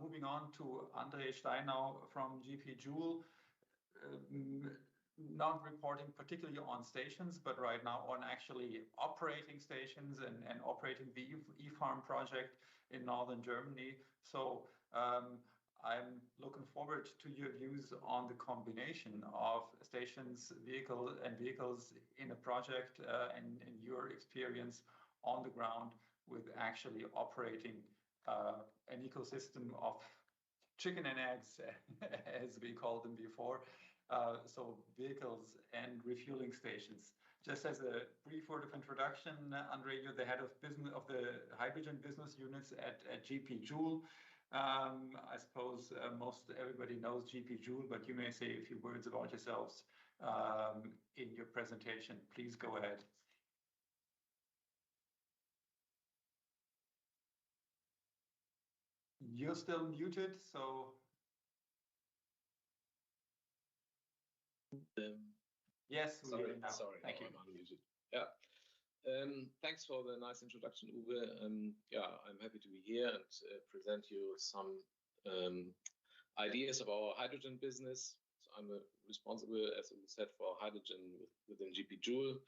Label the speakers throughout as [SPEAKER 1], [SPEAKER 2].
[SPEAKER 1] moving on to André Steinau from GP Joule. Not reporting particularly on stations, but right now on actually operating stations and operating the eFarm project in northern Germany. So I'm looking forward to your views on the combination of stations, vehicles in a project and your experience on the ground with actually operating an ecosystem of chicken and eggs, as we called them before. So vehicles and refueling stations. Just as a brief word of introduction, André, you're the head of business of the hydrogen business units at GP Joule. I suppose most everybody knows GP Joule, but you may say a few words about yourselves in your presentation. Please go ahead. You're still muted, so. Yes,
[SPEAKER 2] sorry.
[SPEAKER 1] Thank you.
[SPEAKER 2] I'm unmuted. Yeah. Thanks for the nice introduction, Uwe. Yeah, I'm happy to be here and present you some ideas of our hydrogen business. So I'm responsible, as we said, for hydrogen within GP Joule.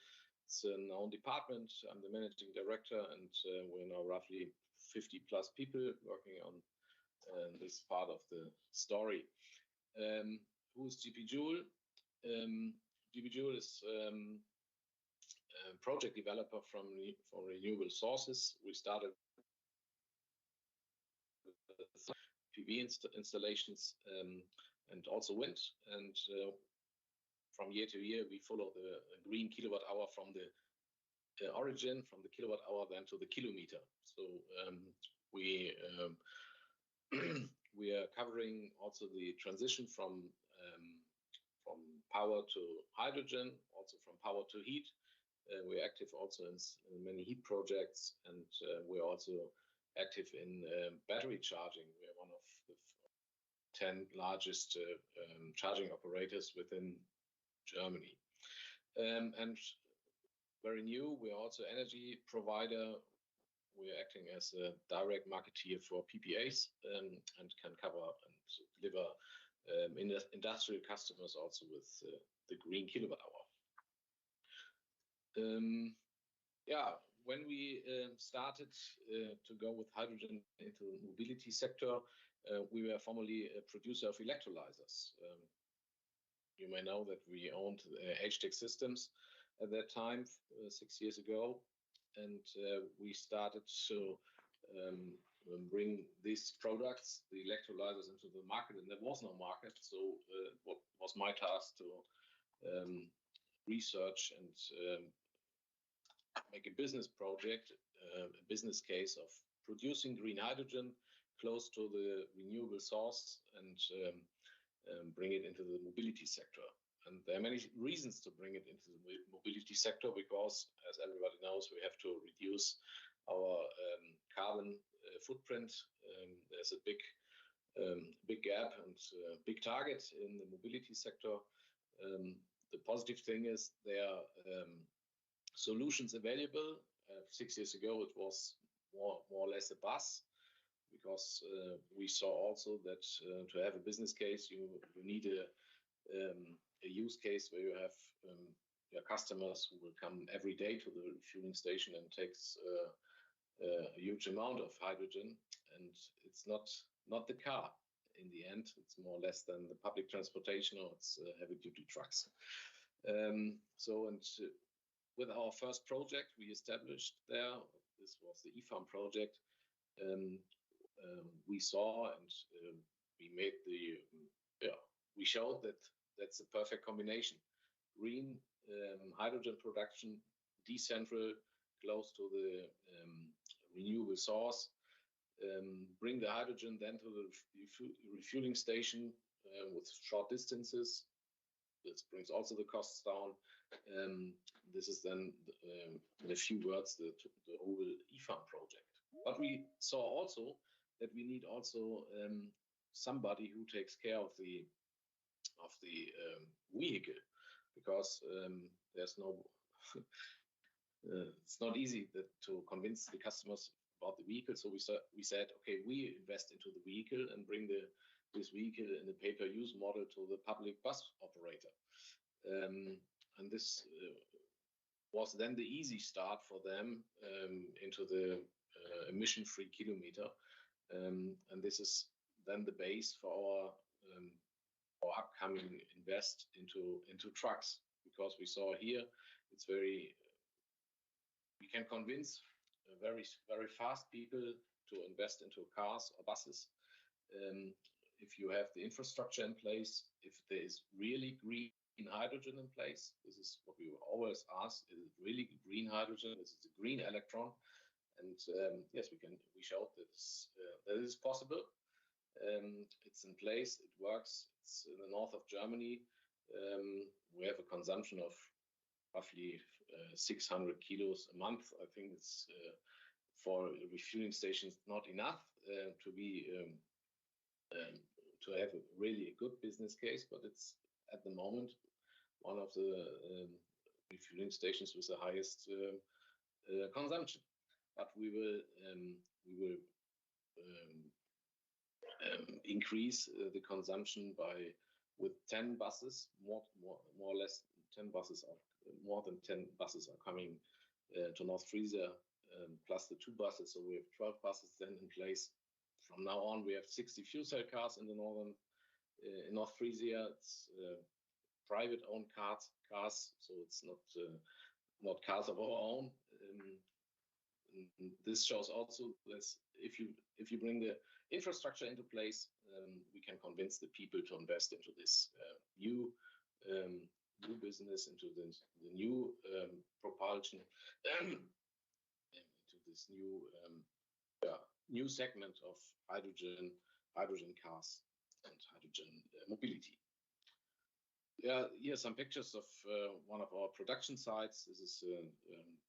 [SPEAKER 2] It's a known department. I'm the managing director, and we're now roughly 50 plus people working on this part of the story. Who's GP Joule? GP Joule is a project developer from renewable sources. We started with PV installations and also wind. And from year to year, we follow the green kilowatt hour from the origin, from the kilowatt hour then to the kilometer. So we are covering also the transition from power to hydrogen, also from power to heat. We're active also in many heat projects, and we're also active in battery charging. We're one of the 10 largest charging operators within Germany. And very new, we're also energy provider. We're acting as a direct marketeer for PPAs and can cover and deliver industrial customers also with the green kilowatt hour. Yeah, when we started to go with hydrogen into the mobility sector, we were formerly a producer of electrolyzers. You may know that we owned HTEC Systems at that time, 6 years ago, and we started to bring these products, the electrolyzers, into the market, and there was no market. So what was my task to research and make a business project, a business case of producing green hydrogen close to the renewable source and bring it into the mobility sector. And there are many reasons to bring it into the mobility sector, because, as everybody knows, we have to reduce our carbon footprint. There's a big gap and big target in the mobility sector. The positive thing is there are solutions available. 6 years ago, it was more or less a buzz, because we saw also that to have a business case, you need a use case where you have your customers who will come every day to the refueling station and takes a huge amount of hydrogen, and it's not the car. In the end, it's more or less than the public transportation, or it's heavy-duty trucks. With our first project we established there, this was the eFarm project. We saw and we made we showed that that's a perfect combination: green hydrogen production, decentral, close to the renewable source. Bring the hydrogen then to the refueling station with short distances. This brings also the costs down. This is then, in a few words, the whole eFarm project. But we saw also that we need also somebody who takes care of the vehicle, because there's no it's not easy to convince the customers about the vehicle. So we said, okay, we invest into the vehicle and bring this vehicle in a pay-per-use model to the public bus operator. And this was then the easy start for them into the emission-free kilometer. And this is then the base for our upcoming invest into trucks, because we saw here it's we can convince very fast people to invest into cars or buses. If you have the infrastructure in place, if there is really green hydrogen in place, this is what we always ask: is it really green hydrogen? Is it a green electron? And yes, we showed that it is possible. It's in place, it works. It's in the north of Germany. We have a consumption of roughly 600 kilos a month. I think it's for refueling stations not enough to have a really good business case, but it's at the moment one of the refueling stations with the highest consumption. But we will increase the consumption with 10 buses, more or less 10 buses are more than 10 buses are coming to North Frisia, plus the 2 buses. So we have 12 buses then in place. From now on, we have 60 fuel cell cars in the in North Frisia. It's private owned cars, so it's not cars of our own. This shows also that if you bring the infrastructure into place, we can convince the people to invest into this new business, into the new propulsion, into this new segment of hydrogen cars and hydrogen mobility. Yeah, here are some pictures of one of our production sites. This is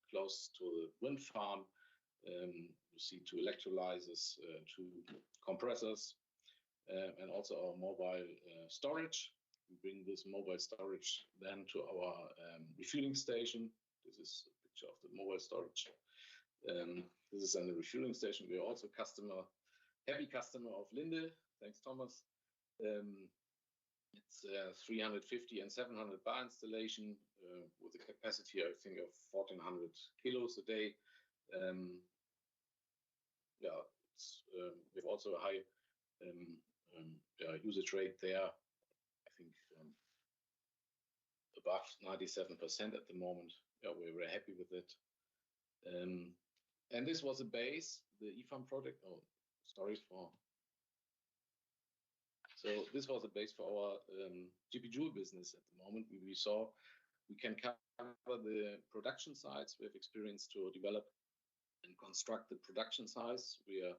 [SPEAKER 2] close to the wind farm. You see 2 electrolyzers, 2 compressors, and also our mobile storage. We bring this mobile storage then to our refueling station. This is a picture of the mobile storage. This is then the refueling station. We are also happy customer of Linde. Thanks, Thomas. It's 350 and 700 bar installation with a capacity, I think, of 1,400 kilos a day. We have also a high usage rate there. I think above 97% at the moment. Yeah, we're very happy with it. And this was a base, the eFarm project. Oh, sorry for. So this was a base for our GP Joule business at the moment. We saw we can cover the production sites. We have experience to develop and construct the production sites. We are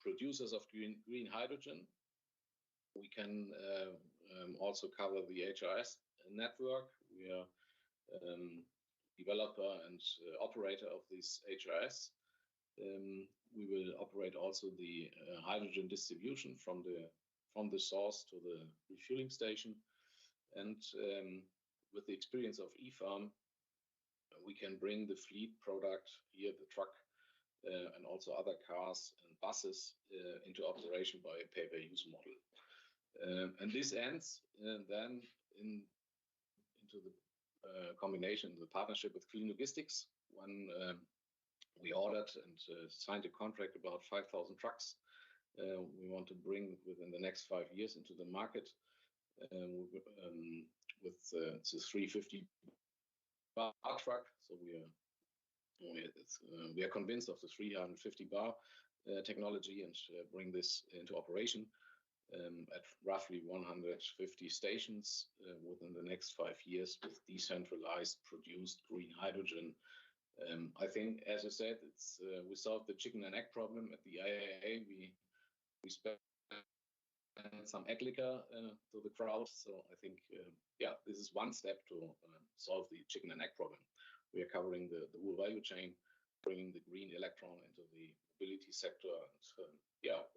[SPEAKER 2] producers of green hydrogen. We can also cover the HRS network. We are developer and operator of this HRS. We will operate also the hydrogen distribution from the source to the refueling station. And with the experience of eFarm, we can bring the fleet product here, the truck, and also other cars and buses into operation by a pay-per-use model. And this ends then into the combination, the partnership with Clean Logistics, when we ordered and signed a contract about 5,000 trucks. We want to bring within the next 5 years into the market with the 350 bar truck. So we are convinced of the 350 bar technology and bring this into operation at roughly 150 stations within the next 5 years with decentralized produced green hydrogen. I think, as I said, we solved the chicken and egg problem at the IAA. We spent some egg liquor to the crowd. So I think, this is one step to solve the chicken and egg problem. We are covering the whole value chain, bringing the green electron into the mobility sector. And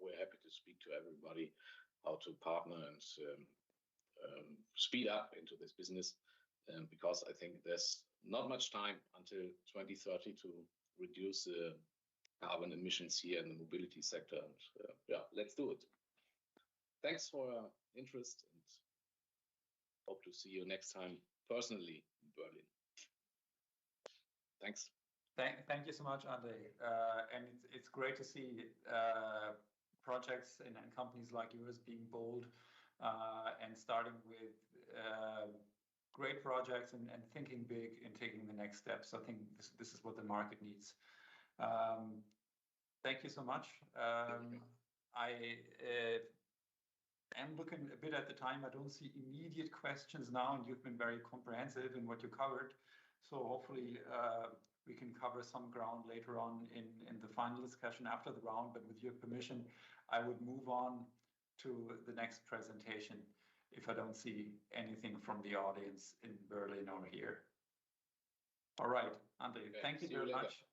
[SPEAKER 2] we're happy to speak to everybody how to partner and speed up into this business. Because I think there's not much time until 2030 to reduce the carbon emissions here in the mobility sector. And yeah, let's do it. Thanks for your interest, and hope to see you next time personally in Berlin. Thanks.
[SPEAKER 1] Thank you so much, André. And it's great to see projects and companies like yours being bold and starting with great projects and thinking big and taking the next steps. So I think this is what the market needs. Thank you so much. I am looking a bit at the time. I don't see immediate questions now, and you've been very comprehensive in what you covered. So hopefully we can cover some ground later on in the final discussion after the round. But with your permission, I would move on to the next presentation if I don't see anything from the audience in Berlin or here. All right, André, thank you very much.